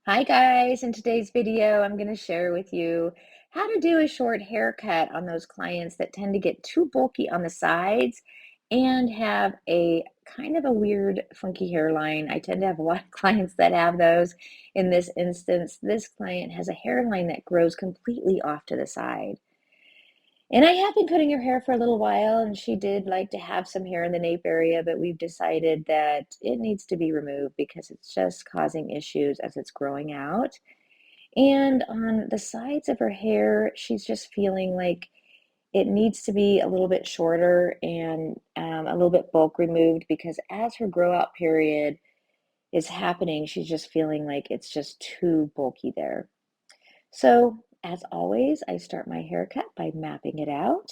Hi guys, in today's video, I'm going to share with you how to do a short haircut on those clients that tend to get too bulky on the sides and have a kind of a weird, funky hairline. I tend to have a lot of clients that have those. In this instance, this client has a hairline that grows completely off to the side. And I have been cutting her hair for a little while, and she did like to have some hair in the nape area, but we've decided that it needs to be removed because it's just causing issues as it's growing out. And on the sides of her hair, she's just feeling like it needs to be a little bit shorter and a little bit bulk removed because as her grow out period is happening, she's just feeling like it's just too bulky there. So, as always, I start my haircut by mapping it out.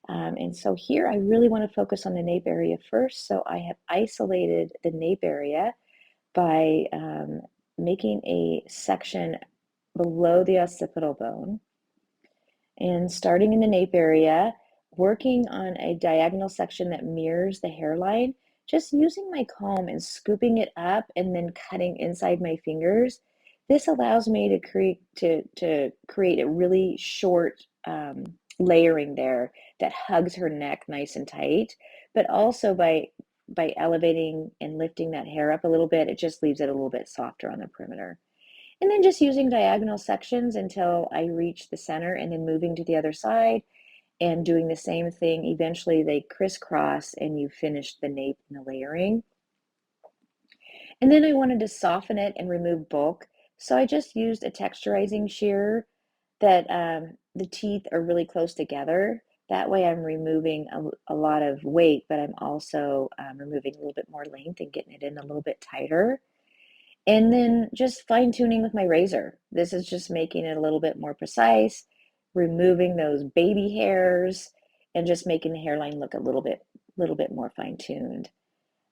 And so here I really want to focus on the nape area first. So I have isolated the nape area by making a section below the occipital bone and starting in the nape area, working on a diagonal section that mirrors the hairline, just using my comb and scooping it up and then cutting inside my fingers. This allows me to create a really short layering there that hugs her neck nice and tight, but also by elevating and lifting that hair up a little bit, it just leaves it a little bit softer on the perimeter. And then just using diagonal sections until I reach the center and then moving to the other side and doing the same thing. Eventually they crisscross and you finish the nape and the layering. And then I wanted to soften it and remove bulk. So I just used a texturizing shear that the teeth are really close together. That way I'm removing a lot of weight, but I'm also removing a little bit more length and getting it in a little bit tighter. And then just fine tuning with my razor. This is just making it a little bit more precise, removing those baby hairs and just making the hairline look a little bit more fine tuned.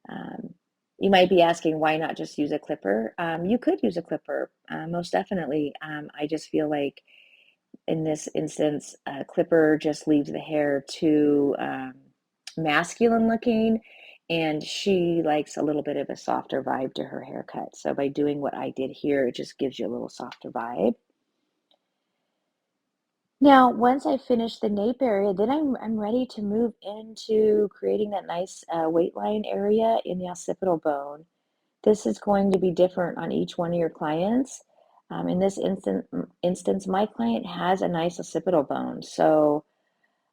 Um, you might be asking why not just use a clipper? You could use a clipper, most definitely. I just feel like in this instance, a clipper just leaves the hair too masculine looking, and she likes a little bit of a softer vibe to her haircut. So by doing what I did here, it just gives you a little softer vibe. Now, once I finish the nape area, then I'm ready to move into creating that nice weight line area in the occipital bone. This is going to be different on each one of your clients. In this instance, my client has a nice occipital bone, so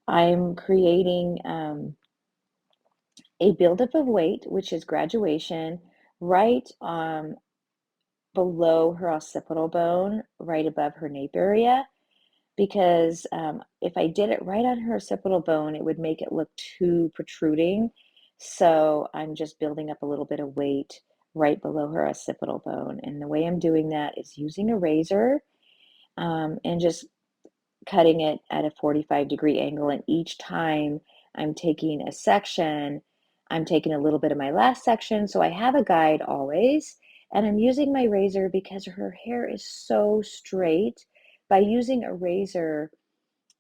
I'm creating a buildup of weight, which is graduation, right below her occipital bone, right above her nape area. Because if I did it right on her occipital bone, it would make it look too protruding. So I'm just building up a little bit of weight right below her occipital bone. And the way I'm doing that is using a razor and just cutting it at a 45-degree angle. And each time I'm taking a section, I'm taking a little bit of my last section. So I have a guide always. And I'm using my razor because her hair is so straight. By using a razor,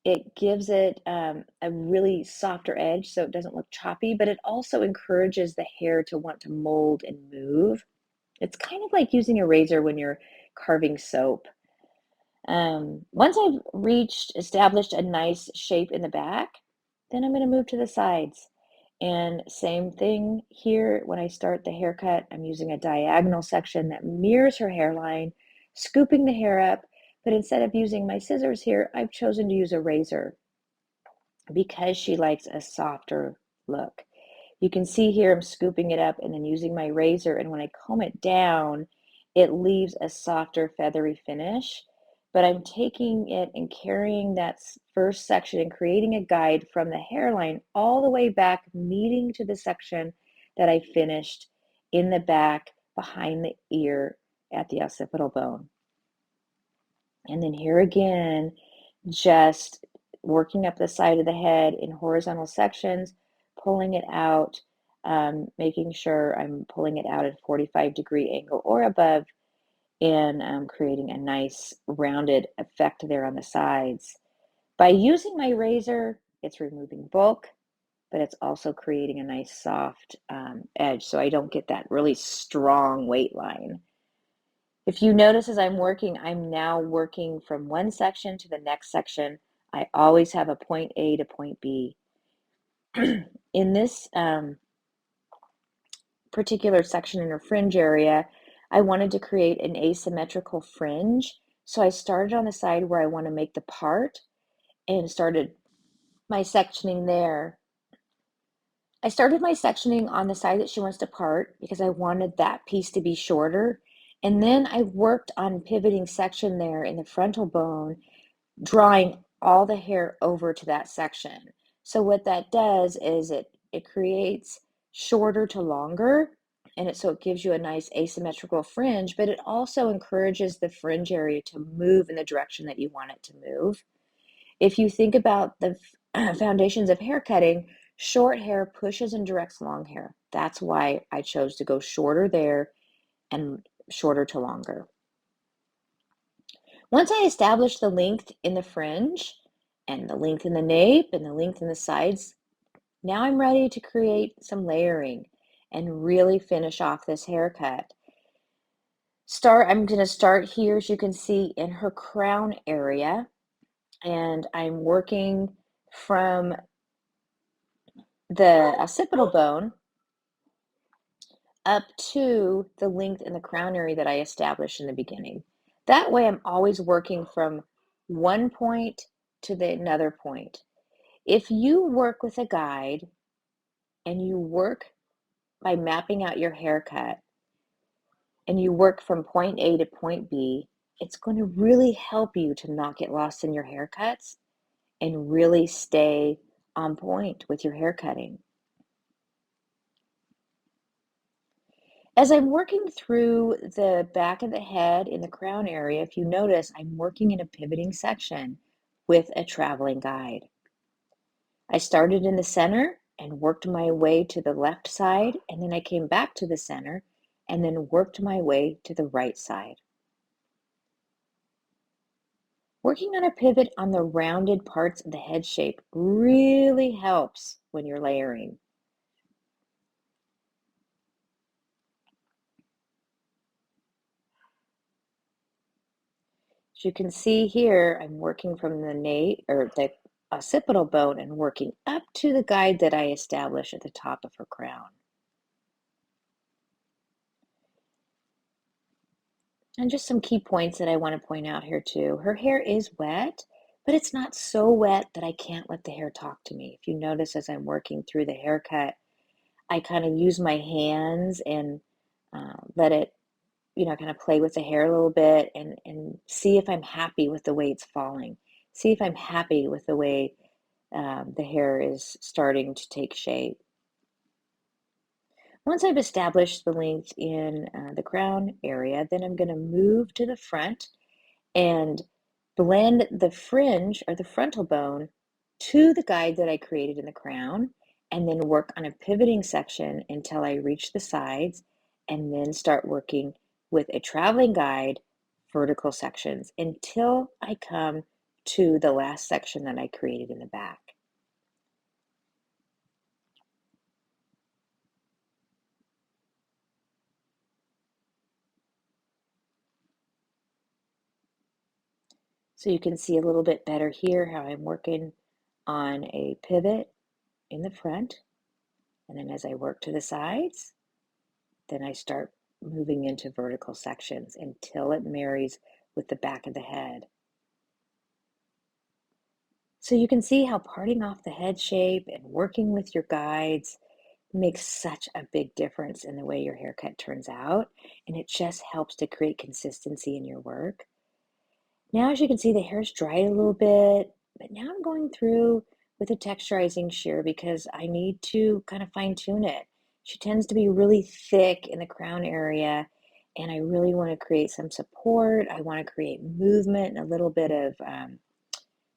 it gives it a really softer edge so it doesn't look choppy, but it also encourages the hair to want to mold and move. It's kind of like using a razor when you're carving soap. Once I've established a nice shape in the back, then I'm going to move to the sides. And same thing here, when I start the haircut, I'm using a diagonal section that mirrors her hairline, scooping the hair up, but instead of using my scissors here, I've chosen to use a razor because she likes a softer look. You can see here I'm scooping it up and then using my razor, and when I comb it down, it leaves a softer feathery finish. But I'm taking it and carrying that first section and creating a guide from the hairline all the way back, meeting to the section that I finished in the back behind the ear at the occipital bone. And then here again, just working up the side of the head in horizontal sections, pulling it out, making sure I'm pulling it out at a 45-degree angle or above, and creating a nice rounded effect there on the sides. By using my razor, it's removing bulk, but it's also creating a nice soft edge so I don't get that really strong weight line. If you notice as I'm working, I'm now working from one section to the next section. I always have a point A to point B. In this particular section in a fringe area, I wanted to create an asymmetrical fringe. So I started on the side where I want to make the part and started my sectioning there. I started my sectioning on the side that she wants to part because I wanted that piece to be shorter. And then I worked on pivoting section there in the frontal bone, drawing all the hair over to that section. So what that does is it creates shorter to longer, and so it gives you a nice asymmetrical fringe, but it also encourages the fringe area to move in the direction that you want it to move. If you think about the foundations of hair cutting, short hair pushes and directs long hair. That's why I chose to go shorter there and shorter to longer. Once I established the length in the fringe and the length in the nape and the length in the sides, now I'm ready to create some layering and really finish off this haircut. I'm going to start here, as you can see, in her crown area, and I'm working from the occipital bone up to the length in the crown area that I established in the beginning. That way I'm always working from one point to another point. If you work with a guide and you work by mapping out your haircut and you work from point A to point B, it's going to really help you to not get lost in your haircuts and really stay on point with your haircutting. As I'm working through the back of the head in the crown area, if you notice, I'm working in a pivoting section with a traveling guide. I started in the center and worked my way to the left side, and then I came back to the center and then worked my way to the right side. Working on a pivot on the rounded parts of the head shape really helps when you're layering. As you can see here, I'm working from the nape or the occipital bone and working up to the guide that I established at the top of her crown. And just some key points that I want to point out here too. Her hair is wet, but it's not so wet that I can't let the hair talk to me. If you notice as I'm working through the haircut, I kind of use my hands and let it, kind of play with the hair a little bit and see if I'm happy with the way it's falling. See if I'm happy with the way the hair is starting to take shape. Once I've established the length in the crown area, then I'm going to move to the front and blend the fringe or the frontal bone to the guide that I created in the crown, and then work on a pivoting section until I reach the sides, and then start working with a traveling guide vertical sections until I come to the last section that I created in the back. So you can see a little bit better here how I'm working on a pivot in the front, and then as I work to the sides, then I start moving into vertical sections until it marries with the back of the head. So you can see how parting off the head shape and working with your guides makes such a big difference in the way your haircut turns out, and it just helps to create consistency in your work. Now, as you can see, the hair's dried a little bit, but now I'm going through with a texturizing shear because I need to kind of fine tune it. She tends to be really thick in the crown area, and I really want to create some support. I want to create movement and a little bit of,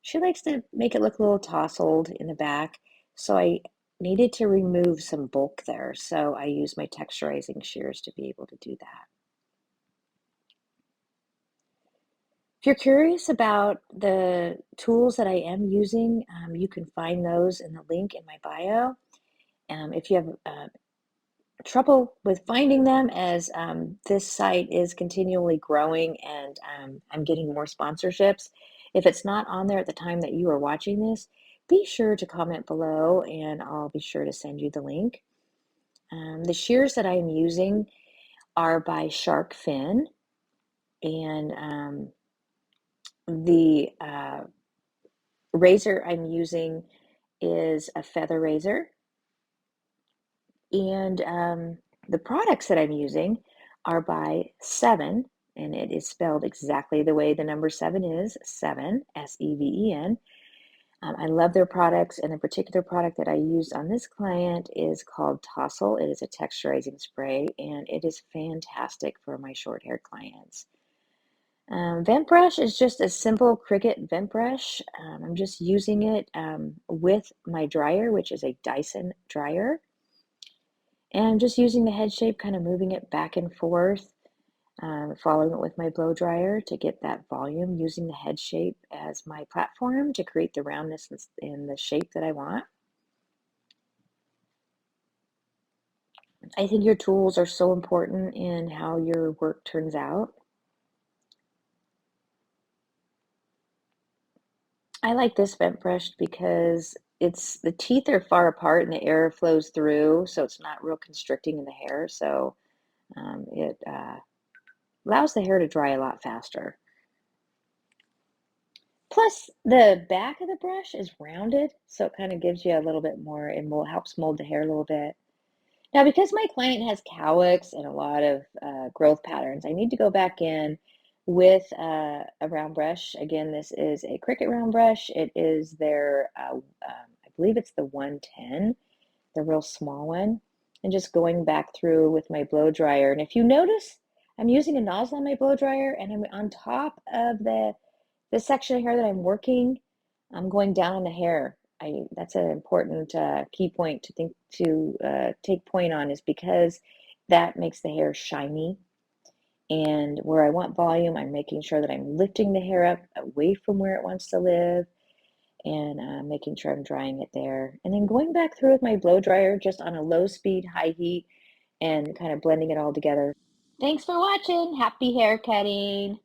she likes to make it look a little tousled in the back. So I needed to remove some bulk there. So I use my texturizing shears to be able to do that. If you're curious about the tools that I am using, you can find those in the link in my bio. If you have trouble with finding them as this site is continually growing and I'm getting more sponsorships. If it's not on there at the time that you are watching this, be sure to comment below and I'll be sure to send you the link. The shears that I'm using are by Shark Fin, and the razor I'm using is a feather razor. And the products that I'm using are by Seven, and it is spelled exactly the way the number seven is, Seven, S-E-V-E-N. I love their products, and the particular product that I used on this client is called Tossle. It is a texturizing spray, and it is fantastic for my short hair clients. Vent brush is just a simple Cricut vent brush. I'm just using it with my dryer, which is a Dyson dryer. And I'm just using the head shape, kind of moving it back and forth, following it with my blow dryer to get that volume, using the head shape as my platform to create the roundness in the shape that I want. I think your tools are so important in how your work turns out. I like this vent brush because the teeth are far apart and the air flows through, so it's not real constricting in the hair. So it allows the hair to dry a lot faster. Plus, the back of the brush is rounded, so it kind of gives you a little bit more, it helps mold the hair a little bit. Now, because my client has cowlicks and a lot of growth patterns, I need to go back in with a round brush. Again, this is a Cricut round brush. It is their, I believe it's the 110, the real small one. And just going back through with my blow dryer. And if you notice, I'm using a nozzle on my blow dryer, and I'm on top of this section of hair that I'm working. I'm going down on the hair. That's an important key point to take point on, is because that makes the hair shiny. And where I want volume, I'm making sure that I'm lifting the hair up away from where it wants to live, and making sure I'm drying it there. And then going back through with my blow dryer just on a low speed, high heat, and kind of blending it all together. Thanks for watching. Happy hair cutting.